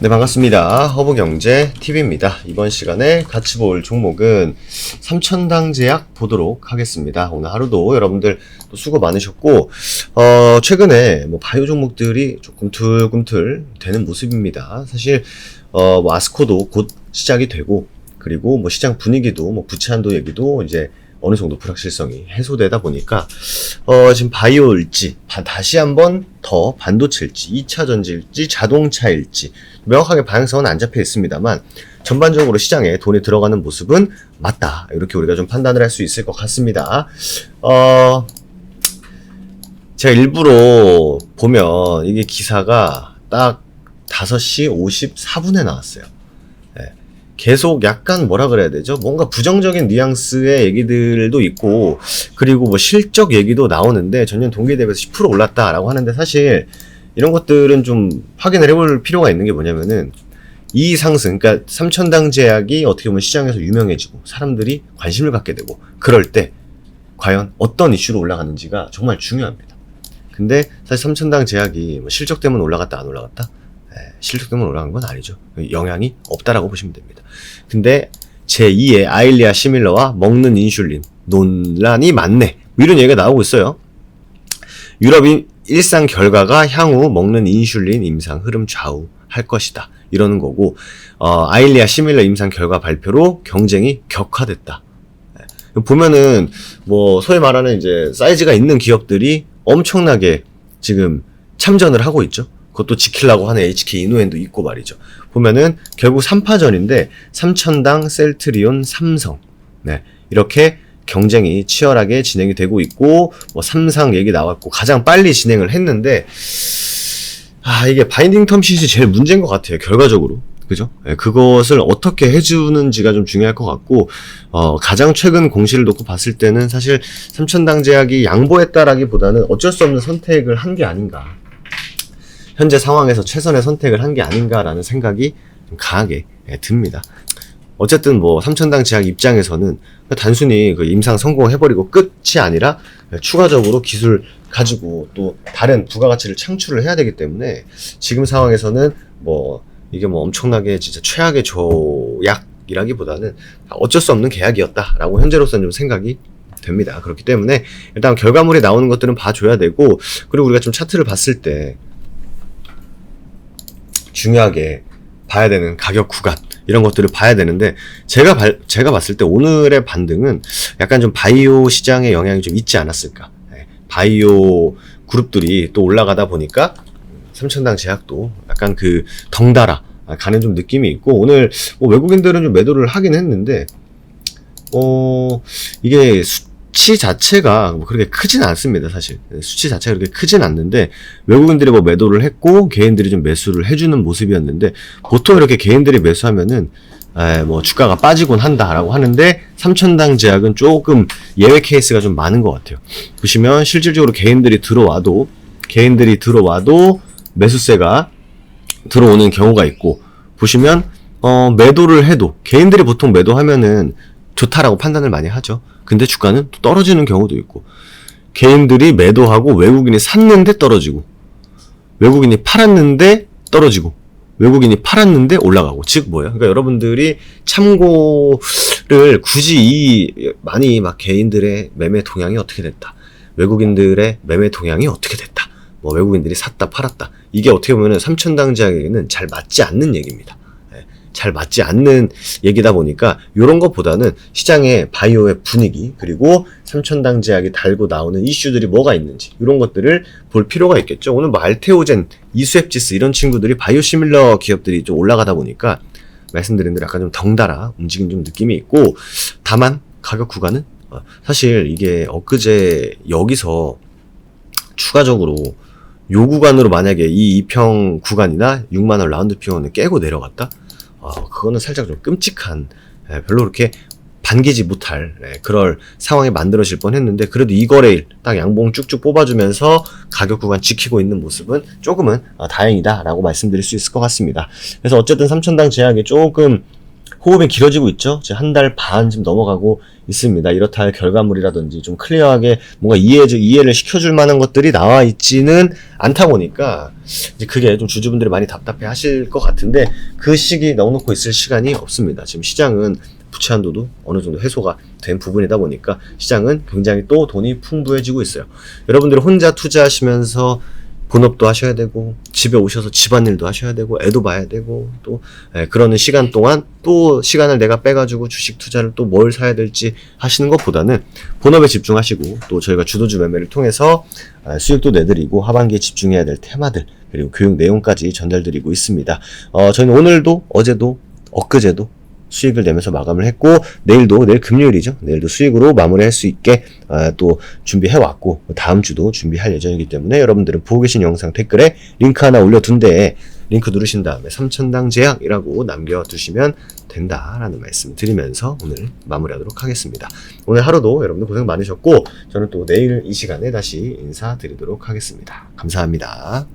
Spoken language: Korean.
네, 반갑습니다. 허브경제TV입니다. 이번 시간에 같이 볼 종목은 삼천당 제약 보도록 하겠습니다. 오늘 하루도 여러분들 또 수고 많으셨고, 최근에 바이오 종목들이 조금 꿈틀꿈틀 되는 모습입니다. 사실, 아스코도 곧 시작이 되고, 그리고 시장 분위기도, 부채한도 얘기도 이제 어느 정도 불확실성이 해소되다 보니까, 지금 바이오일지, 다시 한번 더 반도체일지, 2차 전지일지, 자동차일지, 명확하게 방향성은 안 잡혀 있습니다만, 전반적으로 시장에 돈이 들어가는 모습은 맞다. 이렇게 우리가 좀 판단을 할 수 있을 것 같습니다. 제가 일부러 보면 이게 기사가 딱 5시 54분에 나왔어요. 계속 약간 뭐라 그래야 되죠? 뭔가 부정적인 뉘앙스의 얘기들도 있고, 그리고 실적 얘기도 나오는데 전년 동기에 대비해서 10% 올랐다라고 하는데, 사실 이런 것들은 좀 확인을 해볼 필요가 있는 게 뭐냐면은, 이 상승, 그러니까 삼천당 제약이 어떻게 보면 시장에서 유명해지고 사람들이 관심을 갖게 되고, 그럴 때 과연 어떤 이슈로 올라가는지가 정말 중요합니다. 근데 사실 삼천당 제약이 실적 때문에 올라갔다 안 올라갔다? 실적 때문에 올라간 건 아니죠. 영향이 없다라고 보시면 됩니다. 근데 제2의 아일리아 시밀러와 먹는 인슐린 논란이 많네, 이런 얘기가 나오고 있어요. 유럽인 일상 결과가 향후 먹는 인슐린 임상 흐름 좌우할 것이다, 이러는 거고, 아일리아 시밀러 임상 결과 발표로 경쟁이 격화됐다. 보면은 소위 말하는 이제 사이즈가 있는 기업들이 엄청나게 지금 참전을 하고 있죠. 그것도 지키려고 하는 HK 이노엔도 있고 말이죠. 보면은 결국 3파전인데 삼천당, 셀트리온, 삼성, 이렇게 경쟁이 치열하게 진행이 되고 있고, 삼상 얘기 나왔고 가장 빨리 진행을 했는데, 이게 바인딩 텀sheet이 제일 문제인 것 같아요, 결과적으로. 그죠? 그것을 어떻게 해주는지가 좀 중요할 것 같고, 가장 최근 공시를 놓고 봤을 때는 사실 삼천당 제약이 양보했다라기보다는 어쩔 수 없는 선택을 한 게 아닌가, 현재 상황에서 최선의 선택을 한 게 아닌가라는 생각이 좀 강하게 듭니다. 어쨌든 삼천당 제약 입장에서는 단순히 그 임상 성공해버리고 끝이 아니라 추가적으로 기술 가지고 또 다른 부가가치를 창출을 해야 되기 때문에, 지금 상황에서는 이게 엄청나게 진짜 최악의 조약이라기보다는 어쩔 수 없는 계약이었다라고 현재로서는 좀 생각이 됩니다. 그렇기 때문에 일단 결과물이 나오는 것들은 봐줘야 되고, 그리고 우리가 좀 차트를 봤을 때 중요하게 봐야 되는 가격 구간, 이런 것들을 봐야 되는데, 제가 봤을 때 오늘의 반등은 약간 좀 바이오 시장의 영향이 좀 있지 않았을까. 바이오 그룹들이 또 올라가다 보니까 삼천당 제약도 약간 덩달아 가는 좀 느낌이 있고, 오늘 외국인들은 좀 매도를 하긴 했는데, 이게 수치 자체가 그렇게 크진 않습니다. 사실 수치 자체가 그렇게 크진 않는데, 외국인들이 매도를 했고 개인들이 좀 매수를 해주는 모습이었는데, 보통 이렇게 개인들이 매수하면은 주가가 빠지곤 한다라고 하는데, 삼천당 제약은 조금 예외 케이스가 좀 많은 것 같아요. 보시면 실질적으로 개인들이 들어와도 매수세가 들어오는 경우가 있고, 보시면 매도를 해도 개인들이 보통 매도하면은 좋다라고 판단을 많이 하죠. 근데 주가는 또 떨어지는 경우도 있고, 개인들이 매도하고 외국인이 샀는데 떨어지고, 외국인이 팔았는데 떨어지고, 외국인이 팔았는데 올라가고. 즉 뭐예요? 그러니까 여러분들이 참고를 굳이 많이 개인들의 매매 동향이 어떻게 됐다, 외국인들의 매매 동향이 어떻게 됐다, 외국인들이 샀다 팔았다, 이게 어떻게 보면 삼천당 제약에게는 잘 맞지 않는 얘기입니다. 잘 맞지 않는 얘기다 보니까, 이런 것보다는 시장의 바이오의 분위기, 그리고 삼천당 제약이 달고 나오는 이슈들이 뭐가 있는지, 이런 것들을 볼 필요가 있겠죠. 오늘 알테오젠, 이수앱지스 이런 친구들이 바이오 시밀러 기업들이 좀 올라가다 보니까 말씀드린 대로 약간 좀 덩달아 움직인 좀 느낌이 있고, 다만 가격 구간은 사실 이게 엊그제 여기서 추가적으로 요 구간으로 만약에 이 2평 구간이나 6만원 라운드 피원을 깨고 내려갔다? 그거는 살짝 좀 끔찍한, 별로 그렇게 반기지 못할 그럴 상황이 만들어질 뻔했는데, 그래도 이 거래일 딱 양봉 쭉쭉 뽑아주면서 가격 구간 지키고 있는 모습은 조금은 다행이다 라고 말씀드릴 수 있을 것 같습니다. 그래서 어쨌든 삼천당 제약이 조금 호흡이 길어지고 있죠. 지금 한 달 반 좀 넘어가고 있습니다. 이렇다 할 결과물이라든지 좀 클리어하게 뭔가 이해를 시켜줄 만한 것들이 나와 있지는 않다 보니까 이제 그게 좀 주주분들이 많이 답답해 하실 것 같은데 그 시기 넣어놓고 있을 시간이 없습니다. 지금 시장은 부채 한도도 어느 정도 해소가 된 부분이다 보니까 시장은 굉장히 또 돈이 풍부해지고 있어요. 여러분들이 혼자 투자하시면서 본업도 하셔야 되고 집에 오셔서 집안일도 하셔야 되고 애도 봐야 되고 또 그러는 시간 동안 또 시간을 내가 빼가지고 주식 투자를 또 뭘 사야 될지 하시는 것보다는 본업에 집중하시고 또 저희가 주도주 매매를 통해서 수익도 내드리고 하반기에 집중해야 될 테마들 그리고 교육 내용까지 전달드리고 있습니다. 저희는 오늘도 어제도 엊그제도 수익을 내면서 마감을 했고 내일 금요일이죠. 내일도 수익으로 마무리할 수 있게 또 준비해왔고 다음 주도 준비할 예정이기 때문에 여러분들은 보고 계신 영상 댓글에 링크 하나 올려둔데 링크 누르신 다음에 3천당 제약이라고 남겨두시면 된다라는 말씀 드리면서 오늘 마무리하도록 하겠습니다. 오늘 하루도 여러분들 고생 많으셨고 저는 또 내일 이 시간에 다시 인사드리도록 하겠습니다. 감사합니다.